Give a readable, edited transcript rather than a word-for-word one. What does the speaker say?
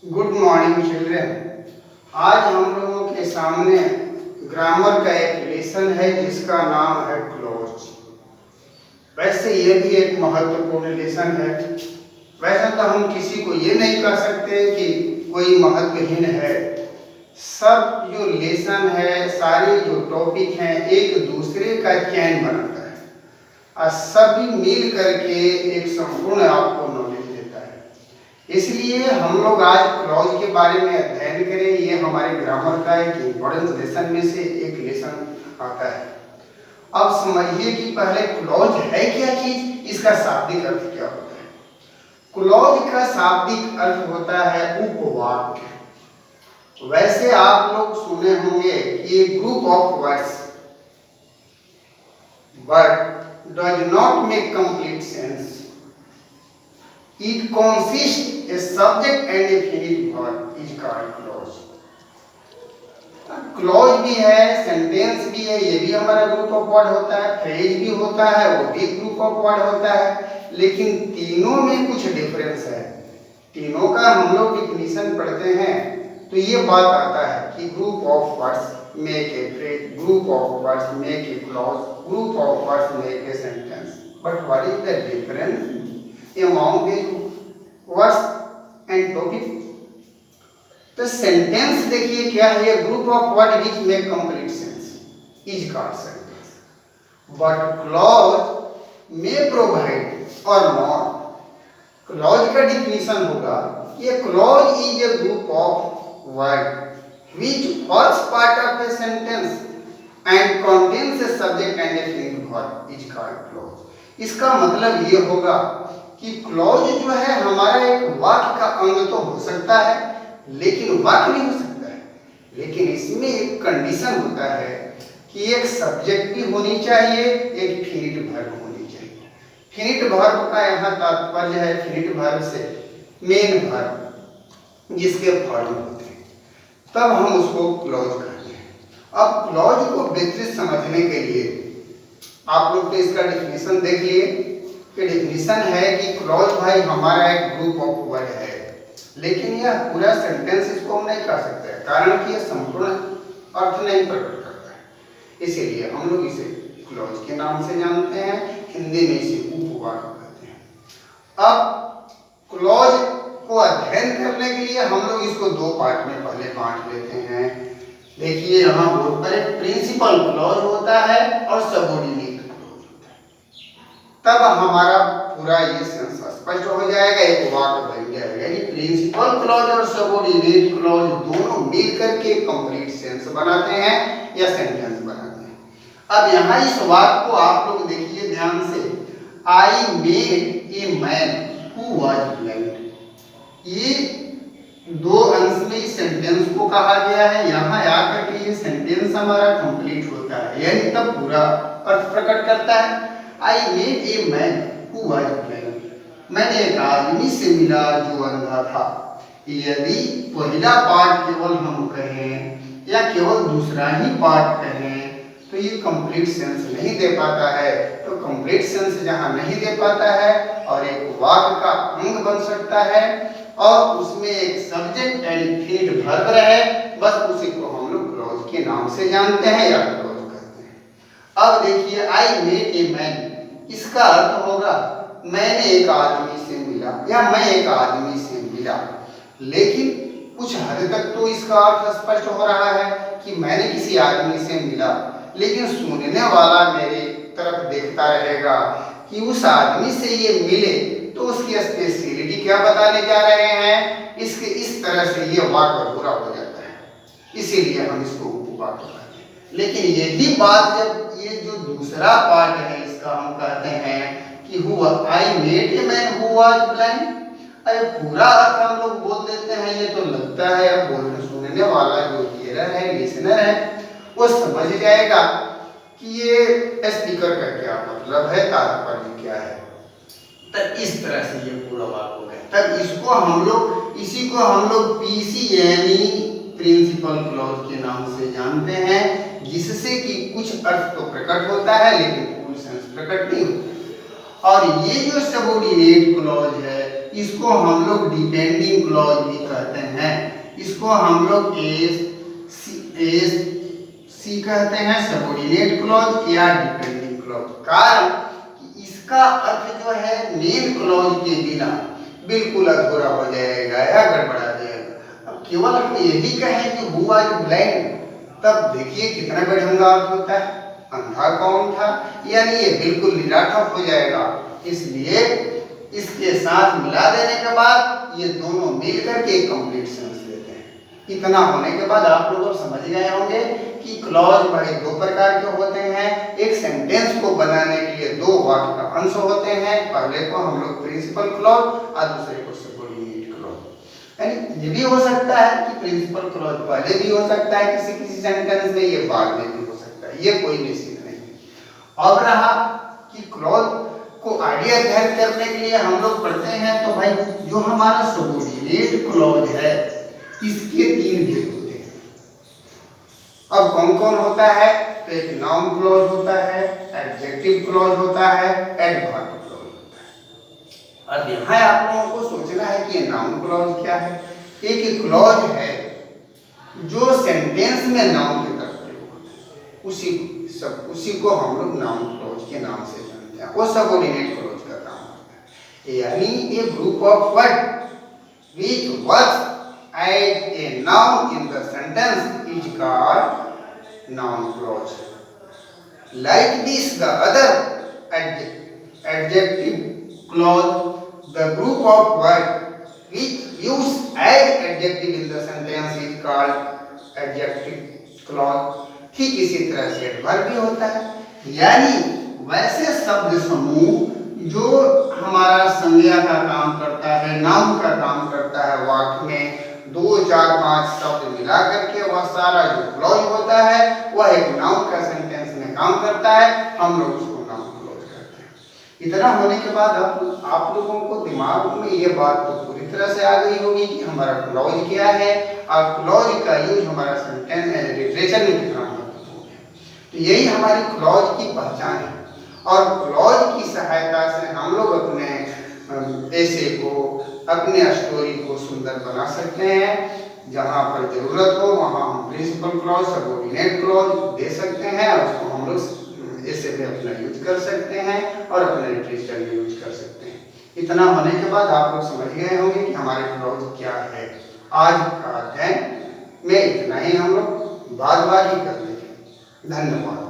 Good morning children. आज हम लोगों के सामने ग्रामर का एक लेसन है जिसका नाम है क्लोज। वैसे ये भी एक महत्वपूर्ण लेसन है। वैसे तो हम किसी को ये नहीं कह सकते कि कोई महत्वहीन है। सब जो लेसन है, सारे जो टॉपिक हैं, एक दूसरे का चैन बनाता है और सभी मिल करके एक संपूर्ण आपको नॉलेज देता है। इसलिए हम लोग आज क्लॉज के बारे में अध्ययन करें। ये हमारे ग्रामर का एक इम्पोर्टेंट लेसन में से एक लेसन आता है। अब समझिए कि पहले क्लॉज है क्या चीज, इसका शाब्दिक अर्थ क्या होता है। क्लॉज का शाब्दिक अर्थ होता है उपवाक्य। वैसे आप लोग सुने होंगे कि ये group of words but does not make complete sense. It consists a subject and a finite verb is called clause. Clause भी है, सेंटेंस भी है, ये भी हमारा ग्रुप ऑफ वर्ड होता है, फ्रेज भी होता है, वो भी ग्रुप ऑफ वर्ड होता है। लेकिन तीनों में कुछ डिफरेंस है। तीनों का हम लोग डिफिनीशन पढ़ते हैं तो ये बात आता है कि group of words make a phrase, group of words make a clause, group of words make a sentence. But what is the difference among these words and topic? तो सेंटेंस देखिए क्या है, ये group of word which make complete sense is called sentence. But clause may provide और not. Clause का definition होगा, ये clause is a group of word which forms part of a sentence and contains a subject and a finite verb is called clause। इसका मतलब ये होगा कि clause जो है हमारा एक वाक्य का अंग तो हो सकता है लेकिन वाक्य नहीं हो सकता है। लेकिन इसमें एक कंडीशन होता है कि एक सब्जेक्ट भी होनी चाहिए, एक फिनिट वर्ब होनी चाहिए। फिनिट वर्ब का यहाँ तात्पर्य है फिनिट वर्ब से मेन वर्ब जिसके फॉर्म होते हैं, तब हम उसको क्लॉज कहते हैं। अब क्लॉज को बेहतर समझने के लिए आप लोग तो इसका डिफिनीशन देख लिए कि डिफिनीशन है कि क्लॉज भाई हमारा एक ग्रुप ऑफ वर्ड है, लेकिन यह पूरा सेंटेंस इसको हम नहीं कह सकते, कारण कि यह संपूर्ण अर्थ नहीं प्रकट करता है। इसीलिए हम लोग इसे क्लॉज के नाम से जानते हैं, हिंदी में इसे उपवाक्य कहते हैं। अब क्लॉज को अध्ययन करने के लिए हम लोग इसको दो पार्ट में पहले बांट लेते हैं। देखिए यहाँ बोर्ड पर एक प्रिंसिपल क्लॉज होता है और सबऑर्डिनेट क्लॉज होता है। तब हमारा पूरा ये सेंस स्पष्ट हो जाएगा, एक वाक्य बन जाएगा। यानी प्रिंसिपल क्लॉज और सबऑर्डिनेट क्लॉज दोनों मिलकर के कंप्लीट सेंस बनाते हैं या सेंटेंस बनाते हैं। अब यहाँ इस वाक्य को आप लोग देखिए ध्यान से, I made a man who was blind. ये दो अंश में इस सेंटेंस को कहा गया है। यहाँ आकर के ये सेंटेंस हमारा कंप्लीट होता है, यानी तब पूरा अर्थ प्रकट करता है। I made a man who was blind. मैंने एक आदमी से मिला जो अंधा था। यदि पहला पार्ट केवल हम कहें या केवल दूसरा ही पार्ट कहें तो ये कंप्लीट सेंस नहीं दे पाता है। तो कंप्लीट सेंस जहाँ नहीं दे पाता है और एक वाक्य का अंग बन सकता है और उसमें एक सब्जेक्ट एंड फिनिट वर्ब रहे, बस उसी को हम लोग क्लॉज के नाम से जानते हैं या क्लॉज कहते हैं। अब देखिए आई मेट ए मैन, इसका अर्थ होगा मैंने एक आदमी से मिला या मैं एक आदमी से मिला। लेकिन कुछ हद तक तो इसका अर्थ स्पष्ट हो रहा है कि मैंने किसी आदमी से मिला, लेकिन सुनने वाला मेरे तरफ देखता रहेगा कि उस आदमी से ये मिले तो उसकी स्पेशलिटी क्या बताने जा रहे हैं। इसके इस तरह से ये वाक्य पूरा हो जाता है, इसीलिए हम इसको उपवाक्य कहते हैं। लेकिन यही बात जब ये जो दूसरा पार्ट है इसका हम कहते हैं कि हुआ I made a man who was blind, अरे पूरा अर्थ हम लोग बोल देते हैं, ये तो लगता है अब बोलने सुनने वाला जो हियरर है, लिसनर है, वो समझ जाएगा कि ये स्पीकर का क्या मतलब है, तात्पर्य क्या है। तब इस तरह से ये पूरा वाक्य हो गया। तब इसको हम लोग इसी को हम लोग पीसी यानी प्रिंसिपल क्लॉज के नाम से जानते हैं, जिससे कि कुछ अर्थ तो प्रकट होता है लेकिन फुल सेंस प्रकट नहीं होता। और ये जो सबऑर्डिनेट क्लॉज है इसको हम लोग डिपेंडिंग क्लॉज भी कहते हैं। इसको हम लोग एस सी कहते हैं, सबऑर्डिनेट क्लॉज या डिपेंडिंग क्लॉज। कारण कि इसका अर्थ जो है मेन क्लॉज के बिना बिल्कुल अधूरा हो जाएगा या गड़बड़ा जाएगा। अब केवल हम यही कहें कि हु वाज ब्लाइंड, तब देखिए कितना बेढंगा अर्थ होता है, अंधा कौन था, यानी ये बिल्कुल निरार्थक हो जाएगा। इसलिए इसके साथ मिला देने के बाद ये दोनों मिल करके एक कंप्लीट सेंस देते हैं। इतना होने के बाद आप लोग समझ गए होंगे कि क्लॉज भाई दो प्रकार के होते हैं। एक सेंटेंस को बनाने के लिए दो वाक्य का अंश होते हैं, पहले को हम लोग प्रिंसिपल क्लॉज और दूसरे को सबऑर्डिनेट क्लॉज। यानी ये भी हो सकता है कि प्रिंसिपल क्लॉज पहले भी हो सकता है किसी किसी सेंटेंस में, ये बाद में भी हो सकता है, ये कोई निश्चित नहीं। अब रहा कि क्लॉज को आइडिया ध्यान करने के लिए हम लोग पढ़ते हैं, तो भाई जो हमारा सबऑर्डिनेट क्लॉज है इसके तीन भेद होते हैं। अब कौन कौन होता है? तो एक नाउन क्लॉज होता है, एडजेक्टिव क्लॉज होता है, एडवर्ब क्लॉज होता है। अब यहाँ आप लोगों को सोचना है कि ये नाउन क्लॉज क्या है। एक क्लॉज है जो सेंटेंस में नाउन की तरफ प्रयोग होता है, उसी को हम लोग नाउन क्लॉज के नाम से जानते हैं, वो सबऑर्डिनेट क्लॉज का काम होता है। यानी a group of word which works as a noun in the sentence is called noun clause. Like this, the other adjective clause, the group of words which use as adjective in the sentence is called adjective clause. ठीक इसी तरह से adverb भी होता है, यानी वैसे शब्द समूह जो हमारा संज्ञा का काम करता है, नाउन का काम करता है, वाक्य में 2, 4, 5 शब्द मिला करके वह सारा जो क्लॉज होता है वह एक नाउन का सेंटेंस में काम करता है, हम लोग उसको नाउन क्लॉज कहते हैं। इतना होने के बाद आप लोगों को दिमाग में ये बात तो पूरी तरह से आ गई होगी कि हमारा क्लॉज क्या है और क्लॉज का यूज हमारा सेंटेंस लिटरेचर में कितना महत्वपूर्ण है। तो यही हमारी क्लॉज की पहचान है, और क्लॉज की सहायता से हम लोग अपने ऐसे को, अपने स्टोरी को सुंदर बना सकते हैं। जहाँ पर जरूरत हो वहाँ हम प्रिंसिपल क्लॉज, सबऑर्डिनेट क्लॉज दे सकते हैं, उसको हम लोग ऐसे में अपना यूज कर सकते हैं और अपने लिटरेचर में यूज कर सकते हैं। इतना होने के बाद आप लोग समझ गए होंगे कि हमारे क्लॉज क्या है। आज का अध्ययन में इतना ही हम लोग बाद-बाकी कर लेंगे। धन्यवाद।